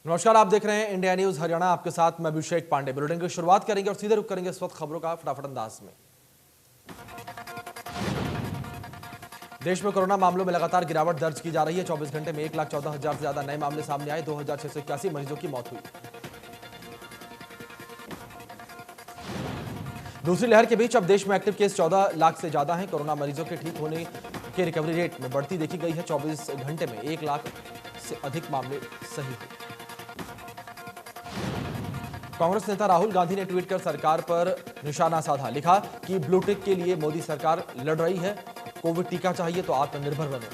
नमस्कार, आप देख रहे हैं इंडिया न्यूज हरियाणा। आपके साथ मैं अभिषेक पांडे। बुलेटिन की शुरुआत करेंगे और सीधे रुख करेंगे इस वक्त खबरों का फटाफट अंदाज में। देश में कोरोना मामलों में लगातार गिरावट दर्ज की जा रही है। 24 घंटे में 1,14,000 से ज्यादा नए मामले सामने आए। 2,681 मरीजों की मौत हुई। दूसरी लहर के बीच अब देश में एक्टिव केस 14 लाख से ज्यादा हैं। कोरोना मरीजों के ठीक होने के रिकवरी रेट में बढ़ती देखी गई है। 24 घंटे में 1 लाख से अधिक मामले सही हुए। कांग्रेस नेता राहुल गांधी ने ट्वीट कर सरकार पर निशाना साधा। लिखा कि ब्लू टिक के लिए मोदी सरकार लड़ रही है। कोविड टीका चाहिए तो आत्मनिर्भर बनो।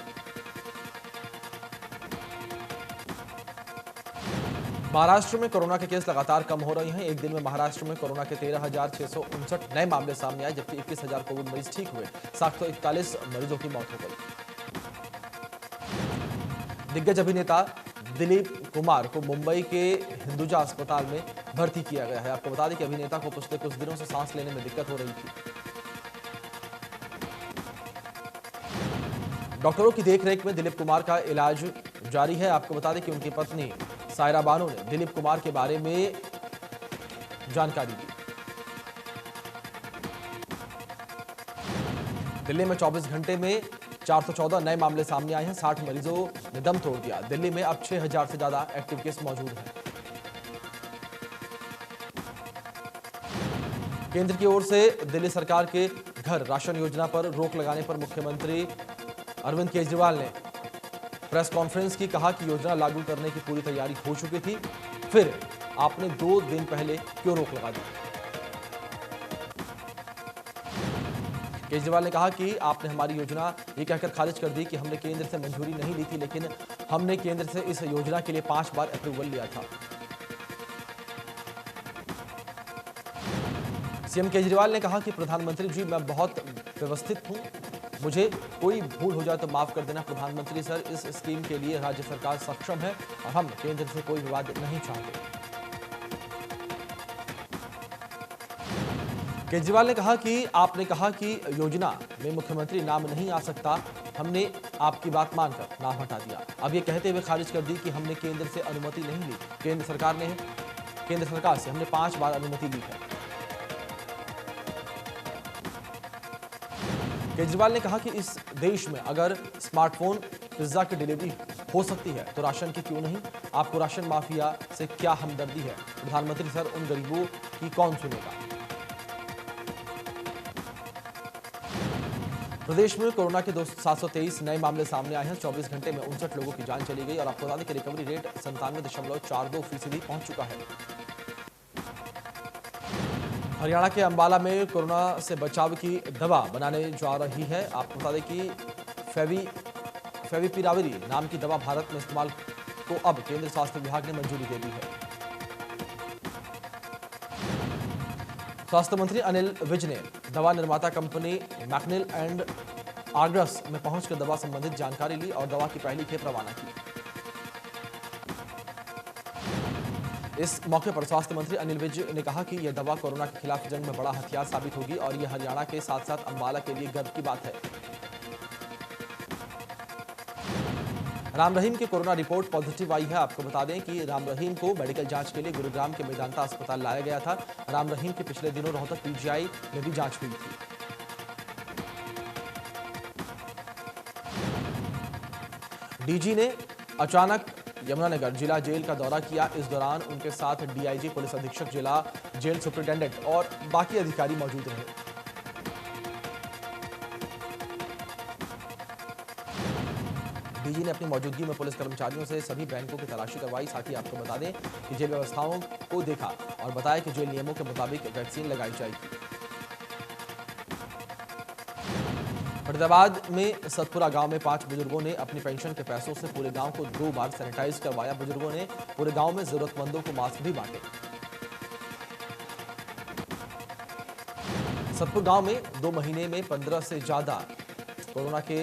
महाराष्ट्र में कोरोना के केस लगातार कम हो रहे हैं। एक दिन में महाराष्ट्र में कोरोना के 13,659 नए मामले सामने आए, जबकि 21,000 कोविड मरीज ठीक हुए। 741 मरीजों की मौत हो गई। दिग्गज अभिनेता दिलीप कुमार को मुंबई के हिंदुजा अस्पताल में भर्ती किया गया है। आपको बता दें कि अभिनेता को पिछले कुछ दिनों से सांस लेने में दिक्कत हो रही थी। डॉक्टरों की देखरेख में दिलीप कुमार का इलाज जारी है। आपको बता दें कि उनकी पत्नी सायरा बानो ने दिलीप कुमार के बारे में जानकारी दी। दिल्ली में 24 घंटे में 414 नए मामले सामने आए हैं। 60 मरीजों ने दम तोड़ दिया। दिल्ली में अब 6,000 से ज्यादा एक्टिव केस मौजूद हैं। केंद्र की ओर से दिल्ली सरकार के घर राशन योजना पर रोक लगाने पर मुख्यमंत्री अरविंद केजरीवाल ने प्रेस कॉन्फ्रेंस की। कहा कि योजना लागू करने की पूरी तैयारी हो चुकी थी, फिर आपने 2 दिन पहले क्यों रोक लगा दी। केजरीवाल ने कहा कि आपने हमारी योजना ये कहकर खारिज कर दी कि हमने केंद्र से मंजूरी नहीं ली थी, लेकिन हमने केंद्र से इस योजना के लिए 5 बार अप्रूवल लिया था। सीएम केजरीवाल ने कहा कि प्रधानमंत्री जी, मैं बहुत व्यवस्थित हूं, मुझे कोई भूल हो जाए तो माफ कर देना। प्रधानमंत्री सर, इस स्कीम के लिए राज्य सरकार सक्षम है और हम केंद्र से कोई विवाद नहीं चाहते। केजरीवाल ने कहा कि आपने कहा कि योजना में मुख्यमंत्री नाम नहीं आ सकता, हमने आपकी बात मानकर नाम हटा दिया। अब ये कहते हुए खारिज कर दी कि हमने केंद्र से अनुमति नहीं ली। केंद्र सरकार से हमने 5 बार अनुमति ली है। केजरीवाल ने कहा कि इस देश में अगर स्मार्टफोन पिज्जा की डिलीवरी हो सकती है तो राशन की क्यों नहीं। आपको राशन माफिया से क्या हमदर्दी है। प्रधानमंत्री सर, उन गरीबों की कौन सुनेगा। प्रदेश में कोरोना के 723 नए मामले सामने आए हैं। 24 घंटे में 59 लोगों की जान चली गई और आपको बता दें कि रिकवरी रेट 97.42% पहुंच चुका है। हरियाणा के अंबाला में कोरोना से बचाव की दवा बनाने जा रही है। आपको बता दें कि फेविपिराविर नाम की दवा भारत में इस्तेमाल को अब केंद्रीय स्वास्थ्य विभाग ने मंजूरी दे दी है। स्वास्थ्य मंत्री अनिल विज ने दवा निर्माता कंपनी मैकनिल एंड आर्गस में पहुंचकर दवा संबंधित जानकारी ली और दवा की पहली खेप रवाना की। इस मौके पर स्वास्थ्य मंत्री अनिल विज ने कहा कि यह दवा कोरोना के खिलाफ जंग में बड़ा हथियार साबित होगी और यह हरियाणा के साथ साथ अंबाला के लिए गर्व की बात है। राम रहीम की कोरोना रिपोर्ट पॉजिटिव आई है। आपको बता दें कि राम रहीम को मेडिकल जांच के लिए गुरुग्राम के मेदांता अस्पताल लाया गया था। राम रहीम की पिछले दिनों रोहतक पीजीआई में भी जांच हुई थी। डीजी ने अचानक यमुनानगर जिला जेल का दौरा किया। इस दौरान उनके साथ डीआईजी, पुलिस अधीक्षक जिला, जेल सुपरिटेंडेंट और बाकी अधिकारी मौजूद रहे। डीजी ने अपनी मौजूदगी में पुलिस कर्मचारियों से सभी बैंकों की तलाशी करवाई। साथ ही आपको बता दें कि जेल व्यवस्थाओं को देखा और बताया कि जेल नियमों के मुताबिक वैक्सीन लगाई जाएगी। फरीदाबाद में सतपुरा गांव में 5 बुजुर्गों ने अपनी पेंशन के पैसों से पूरे गांव को 2 बार सैनिटाइज करवाया। बुजुर्गों ने पूरे गांव में जरूरतमंदों को मास्क भी बांटे। सतपुर गांव में 2 महीने में 15 से ज्यादा कोरोना के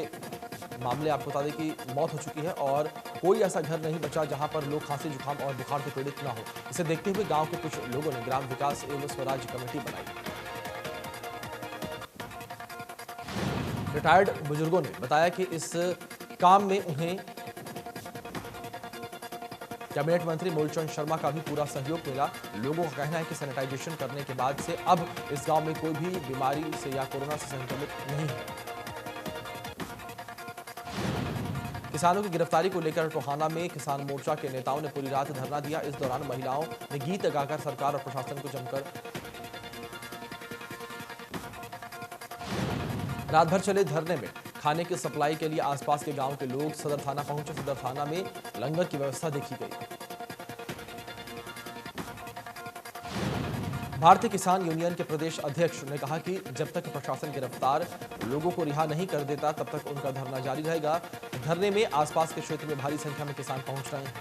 मामले, आपको बता दें कि मौत हो चुकी है और कोई ऐसा घर नहीं बचा जहां पर लोग खांसी, जुकाम और बुखार से पीड़ित न हो। इसे देखते हुए गांव के कुछ लोगों ने ग्राम विकास एवं स्वराज कमेटी बनाई। रिटायर्ड बुजुर्गों ने बताया कि इस काम में उन्हें कैबिनेट मंत्री मूलचंद शर्मा का भी पूरा सहयोग मिला। लोगों का कहना है कि सैनिटाइजेशन करने के बाद से अब इस गांव में कोई भी बीमारी से या कोरोना से संक्रमित नहीं है। किसानों की गिरफ्तारी को लेकर टोहाना में किसान मोर्चा के नेताओं ने पूरी रात धरना दिया। इस दौरान महिलाओं ने गीत गाकर सरकार और प्रशासन को जमकर रात भर चले धरने में खाने की सप्लाई के लिए आसपास के गांव के लोग सदर थाना पहुंचे। सदर थाना में लंगर की व्यवस्था देखी गई। भारतीय किसान यूनियन के प्रदेश अध्यक्ष ने कहा कि जब तक प्रशासन गिरफ्तार लोगों को रिहा नहीं कर देता तब तक उनका धरना जारी रहेगा। धरने में आसपास के क्षेत्र में भारी संख्या में किसान पहुंच रहे हैं।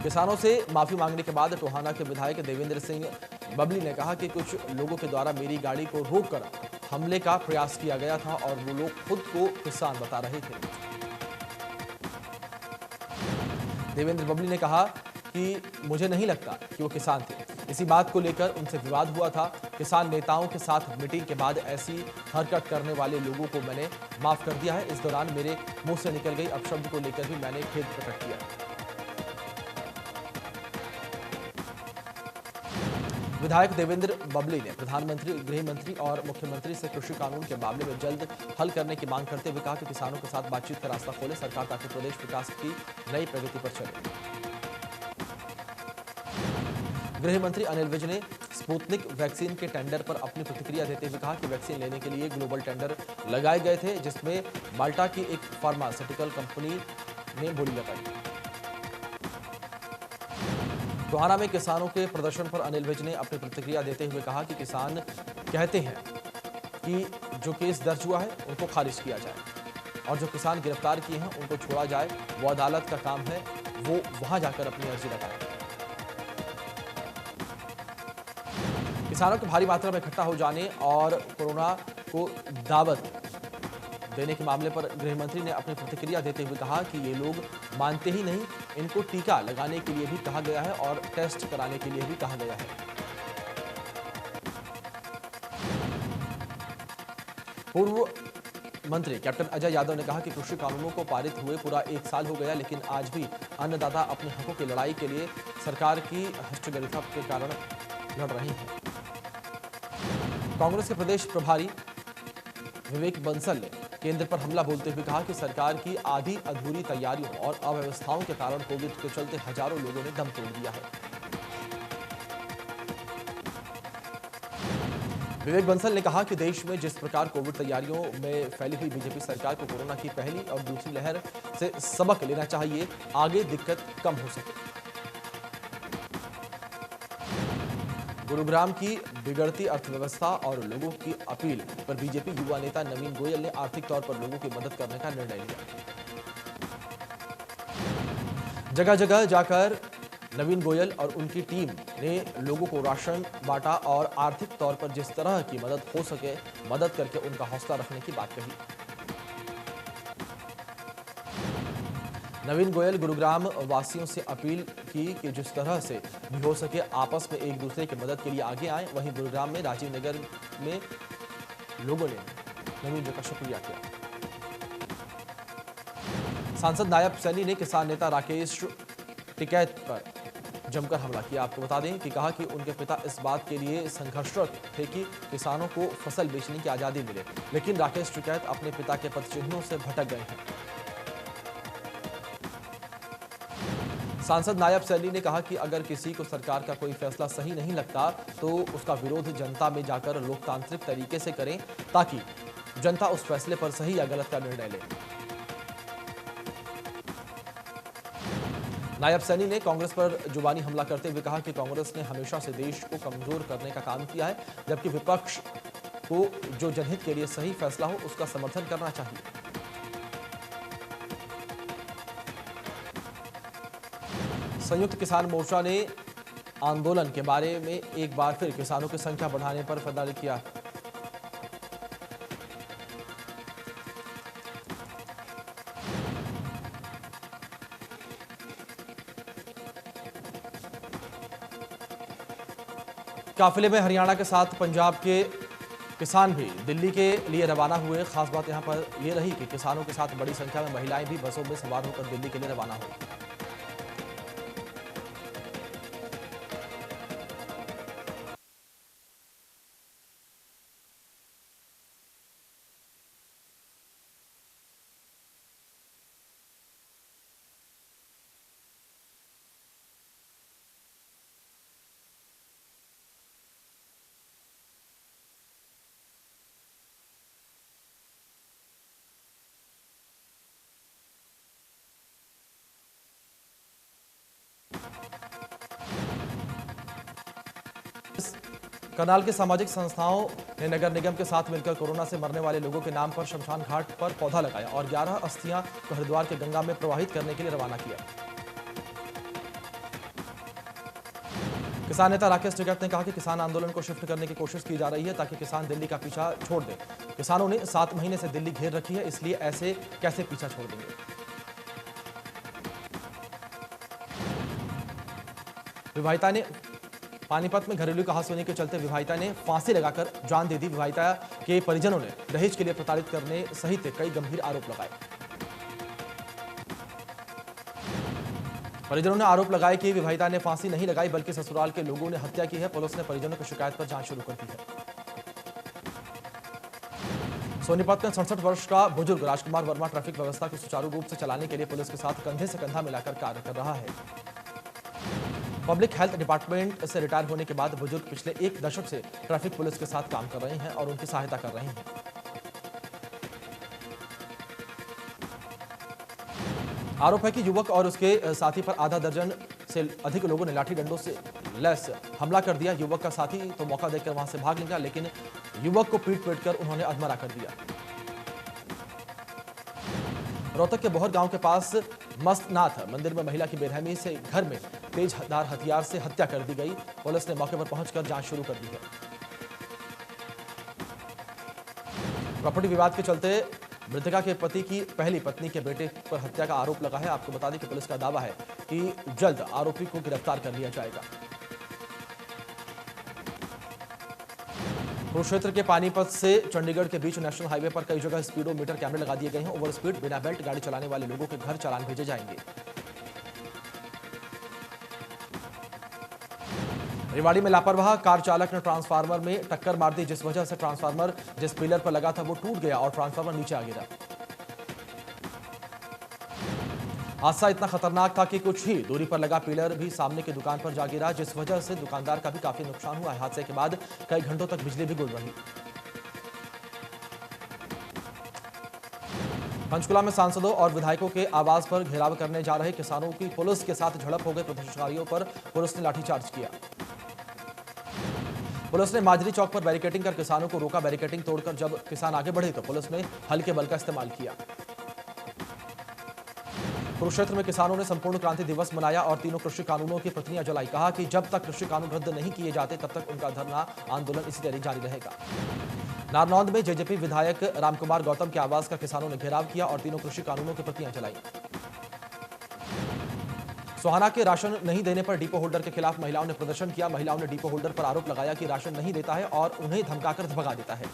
किसानों से माफी मांगने के बाद टोहाना के विधायक देवेंद्र सिंह बबली ने कहा कि कुछ लोगों के द्वारा मेरी गाड़ी को रोककर हमले का प्रयास किया गया था और वो लोग खुद को किसान बता रहे थे। देवेंद्र बबली ने कहा कि मुझे नहीं लगता कि वो किसान थे। इसी बात को लेकर उनसे विवाद हुआ था। किसान नेताओं के साथ मीटिंग के बाद ऐसी हरकत करने वाले लोगों को मैंने माफ कर दिया है। इस दौरान मेरे मुंह से निकल गई अपशब्द को लेकर भी मैंने खेद प्रकट किया। विधायक देवेंद्र बबली ने प्रधानमंत्री, गृह मंत्री और मुख्यमंत्री से कृषि कानून के मामले में जल्द हल करने की मांग करते हुए कहा कि किसानों के साथ बातचीत का रास्ता खोले सरकार ताकि प्रदेश विकास की नई प्रगति पर चले। गृह मंत्री अनिल विज ने स्पुतनिक वैक्सीन के टेंडर पर अपनी प्रतिक्रिया देते हुए कहा कि वैक्सीन लेने के लिए ग्लोबल टेंडर लगाए गए थे जिसमें माल्टा की एक फार्मास्यूटिकल कंपनी ने बोली लगाई। टोहाना में किसानों के प्रदर्शन पर अनिल विज ने अपनी प्रतिक्रिया देते हुए कहा कि किसान कहते हैं कि जो केस दर्ज हुआ है उनको खारिज किया जाए और जो किसान गिरफ्तार किए हैं उनको छोड़ा जाए। वो अदालत का काम है, वो वहां जाकर अपनी अर्जी लगाए। किसानों के भारी मात्रा में इकट्ठा हो जाने और कोरोना को दावत देने के मामले पर गृह मंत्री ने अपनी प्रतिक्रिया देते हुए कहा कि ये लोग मानते ही नहीं। इनको टीका लगाने के लिए भी कहा गया है और टेस्ट कराने के लिए भी कहा गया है। पूर्व मंत्री कैप्टन अजय यादव ने कहा कि कृषि कानूनों को पारित हुए पूरा 1 साल हो गया लेकिन आज भी अन्नदाता अपने हकों की लड़ाई के लिए सरकार की हस्तक्षेप के कारण लड़ रही हैं। कांग्रेस के प्रदेश प्रभारी विवेक बंसल ने केंद्र पर हमला बोलते हुए कहा कि सरकार की आधी अधूरी तैयारियों और अव्यवस्थाओं के कारण कोविड के चलते हजारों लोगों ने दम तोड़ दिया है। विवेक बंसल ने कहा कि देश में जिस प्रकार कोविड तैयारियों में फैली हुई बीजेपी सरकार को कोरोना की पहली और दूसरी लहर से सबक लेना चाहिए, आगे दिक्कत कम हो सके। गुरुग्राम की बिगड़ती अर्थव्यवस्था और लोगों की अपील पर बीजेपी युवा नेता नवीन गोयल ने आर्थिक तौर पर लोगों की मदद करने का निर्णय लिया। जगह जगह जाकर नवीन गोयल और उनकी टीम ने लोगों को राशन बांटा और आर्थिक तौर पर जिस तरह की मदद हो सके मदद करके उनका हौसला रखने की बात कही। नवीन गोयल गुरुग्राम वासियों से अपील की कि जिस तरह से भी हो सके आपस में एक दूसरे की मदद के लिए आगे आए। वहीं गुरुग्राम में राजीव नगर में लोगों ने नवीन जी का शुक्रिया किया। सांसद नायब सैनी ने किसान नेता राकेश टिकैत पर जमकर हमला किया। आपको बता दें कि कहा कि उनके पिता इस बात के लिए संघर्षरत थे कि किसानों को फसल बेचने की आजादी मिले, लेकिन राकेश टिकैत अपने पिता के पदचिन्हों से भटक गए हैं। सांसद नायब सैनी ने कहा कि अगर किसी को सरकार का कोई फैसला सही नहीं लगता तो उसका विरोध जनता में जाकर लोकतांत्रिक तरीके से करें ताकि जनता उस फैसले पर सही या गलत का निर्णय ले। नायब सैनी ने कांग्रेस पर जुबानी हमला करते हुए कहा कि कांग्रेस ने हमेशा से देश को कमजोर करने का काम किया है, जबकि विपक्ष को जो जनहित के लिए सही फैसला हो उसका समर्थन करना चाहिए। संयुक्त किसान मोर्चा ने आंदोलन के बारे में एक बार फिर किसानों की संख्या बढ़ाने पर फैसला किया। काफिले में हरियाणा के साथ पंजाब के किसान भी दिल्ली के लिए रवाना हुए। खास बात यहां पर यह रही कि किसानों के साथ बड़ी संख्या में महिलाएं भी बसों में सवार होकर दिल्ली के लिए रवाना हुई। करनाल के सामाजिक संस्थाओं ने नगर निगम के साथ मिलकर कोरोना से मरने वाले लोगों के नाम पर शमशान घाट पर पौधा लगाया और 11 अस्थियां को हरिद्वार के गंगा में प्रवाहित करने के लिए रवाना किया। किसान नेता राकेश टिकैत ने कहा कि किसान आंदोलन को शिफ्ट करने की कोशिश की जा रही है ताकि किसान दिल्ली का पीछा छोड़ दें। किसानों ने 7 महीने से दिल्ली घेर रखी है, इसलिए ऐसे कैसे पीछा छोड़ देंगे। विवाहिता ने पानीपत में घरेलू कहासुनी के चलते विवाहिता ने फांसी लगाकर जान दे दी। विवाहिता के परिजनों ने दहेज के लिए प्रताड़ित करने सहित कई गंभीर आरोप लगाए। परिजनों ने आरोप लगाए कि विवाहिता ने फांसी नहीं लगाई बल्कि ससुराल के लोगों ने हत्या की है। पुलिस ने परिजनों की शिकायत पर जांच शुरू कर दी है। सोनीपत में 67 वर्ष का बुजुर्ग राजकुमार वर्मा ट्रैफिक व्यवस्था को सुचारू रूप से चलाने के लिए पुलिस के साथ कंधे से कंधा मिलाकर कार्य कर रहा है। पब्लिक हेल्थ डिपार्टमेंट से रिटायर होने के बाद बुजुर्ग पिछले 1 दशक से ट्रैफिक पुलिस के साथ काम कर रहे हैं और उनकी सहायता कर रहे हैं। आरोप है कि युवक और उसके साथी पर आधा दर्जन से अधिक लोगों ने लाठी डंडों से लैस हमला कर दिया। युवक का साथी तो मौका देखकर वहां से भाग निकला, लेकिन युवक को पीट कर उन्होंने अधमरा कर दिया। रोहतक के बोहर गांव के पास मस्तनाथ मंदिर में महिला की बेरहमी से घर में तेजधार हथियार से हत्या कर दी गई। पुलिस ने मौके पर पहुंचकर जांच शुरू कर दी है। प्रॉपर्टी विवाद के चलते मृतका के पति की पहली पत्नी के बेटे पर हत्या का आरोप लगा है। आपको बता दें कि पुलिस का दावा है कि जल्द आरोपी को गिरफ्तार कर लिया जाएगा। कुरुक्षेत्र के पानीपत से चंडीगढ़ के बीच नेशनल हाईवे पर कई जगह स्पीडोमीटर कैमरे लगा दिए गए हैं। ओवर स्पीड बिना बेल्ट गाड़ी चलाने वाले लोगों के घर चालान भेजे जाएंगे। रेवाड़ी में लापरवाह कार चालक ने ट्रांसफार्मर में टक्कर मार दी, जिस वजह से ट्रांसफार्मर जिस पिलर पर लगा था वो टूट गया और ट्रांसफार्मर नीचे आ गिरा। हादसा इतना खतरनाक था कि कुछ ही दूरी पर लगा पिलर भी सामने की दुकान पर जा गिरा, जिस वजह से दुकानदार का भी काफी नुकसान हुआ है। हादसे के बाद कई घंटों तक बिजली भी गुल रही। पंचकुला में सांसदों और विधायकों के आवास पर घेराव करने जा रहे किसानों की पुलिस के साथ झड़प हो गई। प्रदर्शनकारियों पर पुलिस ने लाठीचार्ज किया। पुलिस ने माजरी चौक पर बैरिकेडिंग कर किसानों को रोका। बैरिकेडिंग तोड़कर जब किसान आगे बढ़े तो पुलिस ने हल्के बल का इस्तेमाल किया। कुरुक्षेत्र में किसानों ने संपूर्ण क्रांति दिवस मनाया और तीनों कृषि कानूनों की प्रतियां जलाई। कहा कि जब तक कृषि कानून रद्द नहीं किए जाते तब तक उनका धरना आंदोलन इसी तरह जारी रहेगा। नारनौंद में जेजेपी विधायक रामकुमार गौतम के आवास का किसानों ने घेराव किया और तीनों कृषि कानूनों की प्रतियां जलाई। सोहाना के राशन नहीं देने पर डिपो होल्डर के खिलाफ महिलाओं ने प्रदर्शन किया। महिलाओं ने डिपो होल्डर पर आरोप लगाया कि राशन नहीं देता है और उन्हें धमकाकर भगा देता है।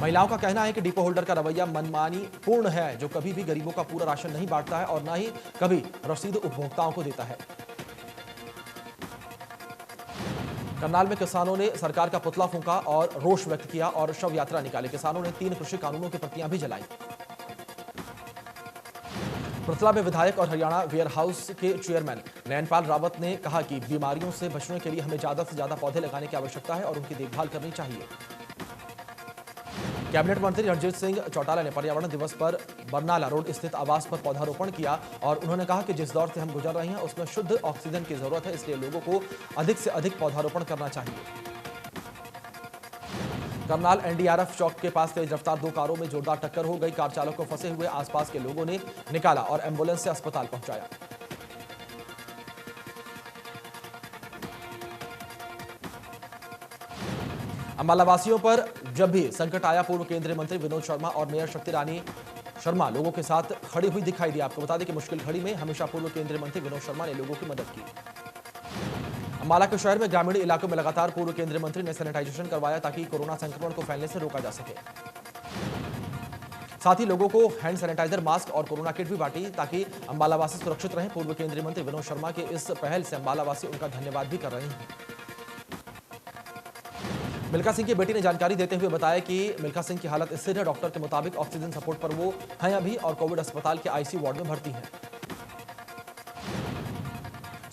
महिलाओं का कहना है कि डिपो होल्डर का रवैया मनमानी पूर्ण है, जो कभी भी गरीबों का पूरा राशन नहीं बांटता है और न ही कभी रसीद उपभोक्ताओं को देता है। करनाल में किसानों ने सरकार का पुतला फूंका और रोष व्यक्त किया और शव यात्रा निकाली। किसानों ने 3 कृषि कानूनों की प्रतियां भी जलाई। पृथला में विधायक और हरियाणा वेयर हाउस के चेयरमैन नयनपाल रावत ने कहा कि बीमारियों से बचने के लिए हमें ज्यादा से ज्यादा पौधे लगाने की आवश्यकता है और उनकी देखभाल करनी चाहिए। कैबिनेट मंत्री रणजीत सिंह चौटाला ने पर्यावरण दिवस पर बरनाला रोड स्थित आवास पर पौधारोपण किया और उन्होंने कहा कि जिस दौर से हम गुजर रहे हैं उसमें शुद्ध ऑक्सीजन की जरूरत है, इसलिए लोगों को अधिक से अधिक पौधारोपण करना चाहिए। करनाल एनडीआरएफ चौक के पास तेज रफ्तार 2 कारों में जोरदार टक्कर हो गई। कार चालक को फंसे हुए आसपास के लोगों ने निकाला और एम्बुलेंस से अस्पताल पहुंचाया। अंबाला वासियों पर जब भी संकट आया, पूर्व केंद्रीय मंत्री विनोद शर्मा और मेयर शक्ति रानी शर्मा लोगों के साथ खड़ी हुई दिखाई दी। आपको बता दें कि मुश्किल घड़ी में हमेशा पूर्व केंद्रीय मंत्री विनोद शर्मा ने लोगों की मदद की। अम्बाला के शहर में ग्रामीण इलाकों में लगातार पूर्व केंद्रीय मंत्री ने सैनिटाइजेशन करवाया ताकि कोरोना संक्रमण को फैलने से रोका जा सके। साथ ही लोगों को हैंड सैनिटाइजर, मास्क और कोरोना किट भी बांटी ताकि अम्बाला वासी सुरक्षित रहें। पूर्व केंद्रीय मंत्री विनोद शर्मा के इस पहल से अम्बाला वासी उनका धन्यवाद भी कर रहे हैं। मिल्खा सिंह की बेटी ने जानकारी देते हुए बताया कि मिल्खा सिंह की हालत स्थिर है। डॉक्टर के मुताबिक ऑक्सीजन सपोर्ट पर वो हैं अभी और कोविड अस्पताल के आईसीयू वार्ड में भर्ती हैं।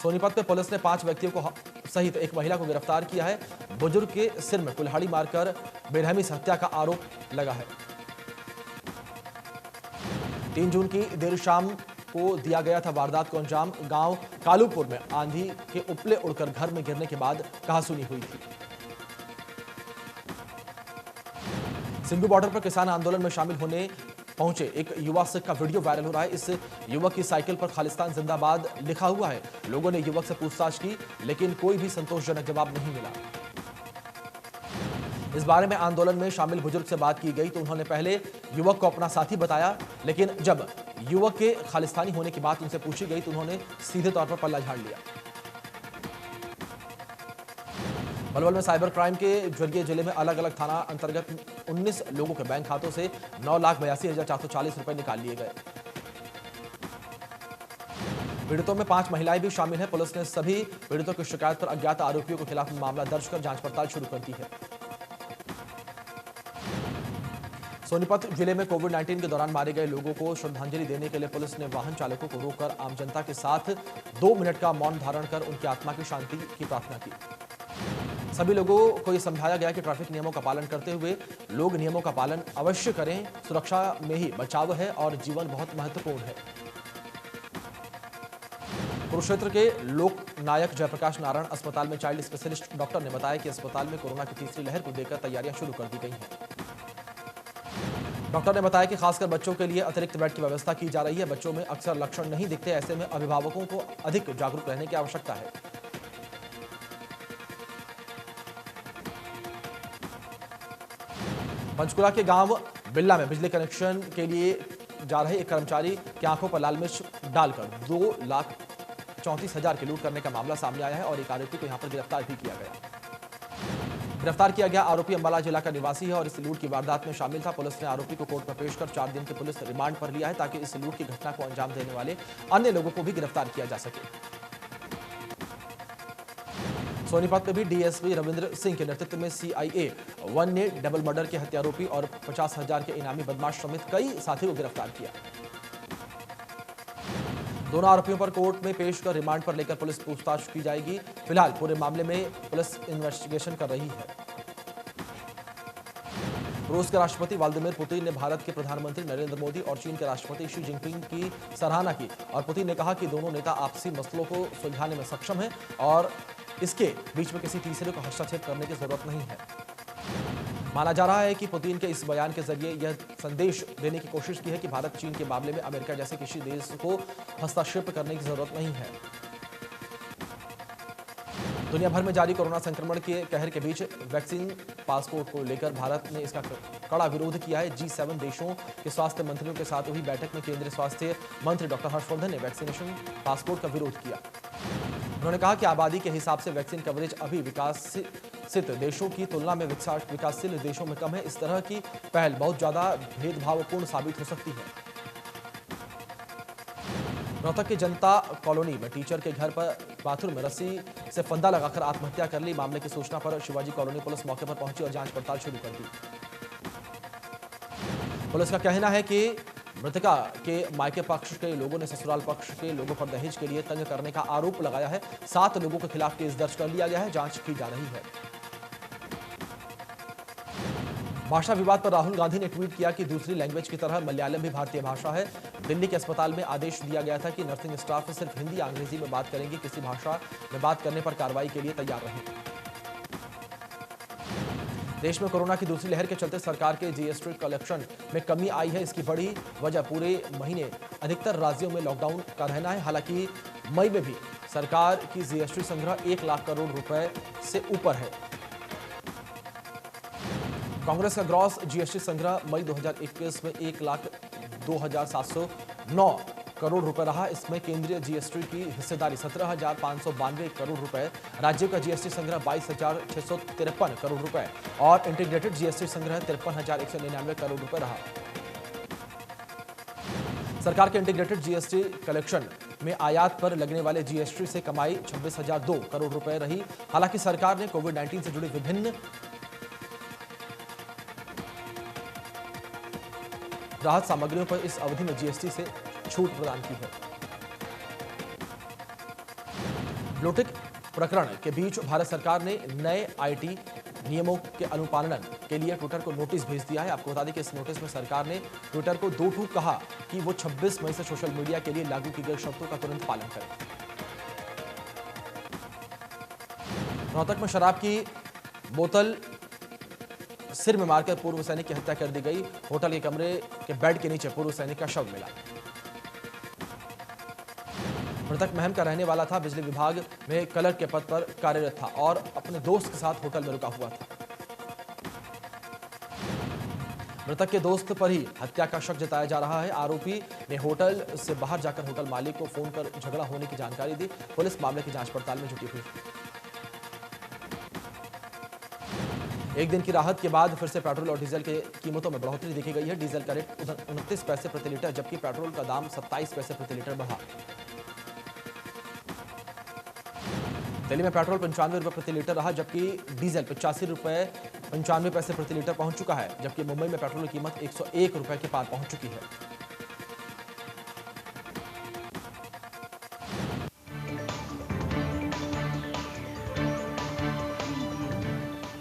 सोनीपत में पुलिस ने 5 व्यक्तियों को सहित एक महिला को गिरफ्तार किया है। बुजुर्ग के सिर में कुल्हाड़ी मारकर बेरहमी से हत्या का आरोप लगा है। 3 जून की देर शाम को दिया गया था वारदात को अंजाम। गांव कालूपुर में आंधी के उपले उड़कर घर में गिरने के बाद कहासुनी हुई थी। सिंघू बॉर्डर पर किसान आंदोलन में शामिल होने पहुंचे एक युवा सिख का वीडियो वायरल हो रहा है। इस युवक की साइकिल पर खालिस्तान जिंदाबाद लिखा हुआ है। लोगों ने युवक से पूछताछ की लेकिन कोई भी संतोषजनक जवाब नहीं मिला। इस बारे में आंदोलन में शामिल बुजुर्ग से बात की गई तो उन्होंने पहले युवक को अपना साथी बताया, लेकिन जब युवक के खालिस्तानी होने की बात उनसे पूछी गई तो उन्होंने सीधे तौर पर पल्ला झाड़ लिया। पलवल में साइबर क्राइम के जरिए जिले में अलग अलग थाना अंतर्गत 19 लोगों के बैंक खातों से 9,82,440 रुपए निकाल लिए गए। पीड़ितों में 5 महिलाएं भी शामिल हैं। पुलिस ने सभी पीड़ितों की शिकायत पर अज्ञात आरोपियों के खिलाफ मामला दर्ज कर जांच पड़ताल शुरू कर दी है। सोनीपत जिले में कोविड-19 के दौरान मारे गए लोगों को श्रद्धांजलि देने के लिए पुलिस ने वाहन चालकों को रोककर आम जनता के साथ 2 मिनट का मौन धारण कर उनकी आत्मा की शांति की प्रार्थना की। सभी लोगों को यह समझाया गया कि ट्रैफिक नियमों का पालन करते हुए लोग नियमों का पालन अवश्य करें। सुरक्षा में ही बचाव है और जीवन बहुत महत्वपूर्ण है। कुरुक्षेत्र के लोक नायक जयप्रकाश नारायण अस्पताल में चाइल्ड स्पेशलिस्ट डॉक्टर ने बताया कि अस्पताल में कोरोना की तीसरी लहर को देखकर तैयारियां शुरू कर दी गई हैं। डॉक्टर ने बताया कि खासकर बच्चों के लिए अतिरिक्त बेड की व्यवस्था की जा रही है। बच्चों में अक्सर लक्षण नहीं दिखते, ऐसे में अभिभावकों को अधिक जागरूक रहने की आवश्यकता है। पंचकुला के गांव बिल्ला में बिजली कनेक्शन के लिए जा रहे एक कर्मचारी की आंखों पर लाल मिर्च डालकर 2,34,000 की लूट करने का मामला सामने आया है और एक आरोपी को यहां पर गिरफ्तार भी किया गया। गिरफ्तार किया गया आरोपी अम्बाला जिला का निवासी है और इस लूट की वारदात में शामिल था। पुलिस ने आरोपी को कोर्ट में पेश कर 4 दिन के पुलिस रिमांड पर लिया है ताकि इस लूट की घटना को अंजाम देने वाले अन्य लोगों को भी गिरफ्तार किया जा सके। सोनीपत में भी डीएसपी रविंद्र सिंह के नेतृत्व में CIA 1 ने डबल मर्डर के हत्यारोपी और 50,000 के इनामी बदमाश समेत कई साथियों को गिरफ्तार किया। दोनों आरोपियों पर कोर्ट में पेश कर रिमांड पर लेकर पुलिस पूछताछ की जाएगी। फिलहाल पूरे मामले में पुलिस इन्वेस्टिगेशन कर रही है। रूस के राष्ट्रपति व्लादिमीर पुतिन ने भारत के प्रधानमंत्री नरेंद्र मोदी और चीन के राष्ट्रपति शी जिनपिंग की सराहना की और पुतिन ने कहा कि दोनों नेता आपसी मसलों को सुलझाने में सक्षम हैं और इसके बीच में किसी तीसरे को हस्तक्षेप करने की जरूरत नहीं है। माना जा रहा है कि पुतिन के इस बयान के जरिए यह संदेश देने की कोशिश की है कि भारत चीन के मामले में अमेरिका जैसे किसी देश को हस्तक्षेप करने की जरूरत नहीं है। दुनिया भर में जारी कोरोना संक्रमण के कहर के बीच वैक्सीन पासपोर्ट को लेकर भारत ने इसका कड़ा विरोध किया है। G7 देशों के स्वास्थ्य मंत्रियों के साथ हुई बैठक में केंद्रीय स्वास्थ्य मंत्री डॉक्टर हर्षवर्धन ने वैक्सीनेशन पासपोर्ट का विरोध किया। उन्होंने कहा कि आबादी के हिसाब से वैक्सीन कवरेज अभी विकसित देशों की तुलना में विकासशील देशों में कम है। इस तरह की पहल बहुत ज्यादा भेदभावपूर्ण साबित हो सकती है। रोहतक की जनता कॉलोनी में टीचर के घर पर बाथरूम में रस्सी से फंदा लगाकर आत्महत्या कर ली। मामले की सूचना पर शिवाजी कॉलोनी पुलिस मौके पर पहुंची और जांच पड़ताल शुरू कर दी। पुलिस का कहना है कि मृतका के मायके पक्ष के लोगों ने ससुराल पक्ष के लोगों पर दहेज के लिए तंग करने का आरोप लगाया है। 7 लोगों के खिलाफ केस दर्ज कर लिया गया है, जांच की जा रही है। भाषा विवाद पर राहुल गांधी ने ट्वीट किया कि दूसरी लैंग्वेज की तरह मलयालम भी भारतीय भाषा है। दिल्ली के अस्पताल में आदेश दिया गया था कि नर्सिंग स्टाफ सिर्फ हिंदी या अंग्रेजी में बात करेंगे। किसी भाषा में बात करने पर कार्रवाई के लिए तैयार रहें। देश में कोरोना की दूसरी लहर के चलते सरकार के GST कलेक्शन में कमी आई है। इसकी बड़ी वजह पूरे महीने अधिकतर राज्यों में लॉकडाउन का रहना है। हालांकि मई में भी सरकार की GST संग्रह 1 लाख करोड़ रुपए से ऊपर है। कांग्रेस का ग्रॉस GST संग्रह मई 2021 में 1,02,709 करोड़ रुपए रहा। इसमें केंद्रीय जीएसटी की हिस्सेदारी 17,592 करोड़ रुपए, राज्यों का जीएसटी संग्रह 22,653 करोड़ रुपए और इंटीग्रेटेड जीएसटी संग्रह 53,199 करोड़ रुपए रहा। सरकार के इंटीग्रेटेड जीएसटी कलेक्शन में आयात पर लगने वाले जीएसटी से कमाई 26,002 करोड़ रुपए रही। हालांकि सरकार ने कोविड-19 से जुड़ी विभिन्न राहत सामग्रियों पर इस अवधि में जीएसटी से छूट प्रदान की है। ब्लूटिक प्रकरण के बीच भारत सरकार ने नए आईटी नियमों के अनुपालन के लिए ट्विटर को नोटिस भेज दिया है। आपको बता दें कि इस नोटिस में सरकार ने ट्विटर को दो टूक कहा कि वो 26 मई से सोशल मीडिया के लिए लागू की गई शर्तों का तुरंत पालन करें। रोहतक में शराब की बोतल सिर में मारकर पूर्व सैनिक की हत्या कर दी गई। होटल के कमरे के बेड के नीचे पूर्व सैनिक का शव मिला। मृतक महम का रहने वाला था, बिजली विभाग में क्लर्क के पद पर कार्यरत था और अपने दोस्त के साथ होटल में रुका हुआ था। मृतक के दोस्त पर ही हत्या का शक जताया जा रहा है। आरोपी ने होटल से बाहर जाकर होटल मालिक को फोन कर झगड़ा होने की जानकारी दी। पुलिस मामले की जांच पड़ताल में जुटी हुई। एक दिन की राहत के बाद फिर से पेट्रोल और डीजल की कीमतों में बढ़ोतरी देखी गई है। डीजल का रेट 29 पैसे प्रति लीटर, जबकि पेट्रोल का दाम 27 पैसे प्रति लीटर बढ़ा। दिल्ली में पेट्रोल 95 रुपए प्रति लीटर रहा, जबकि डीजल 85 रुपए 95 पैसे प्रति लीटर पहुंच चुका है। जबकि मुंबई में पेट्रोल की कीमत 101 रुपए के पार पहुंच चुकी है।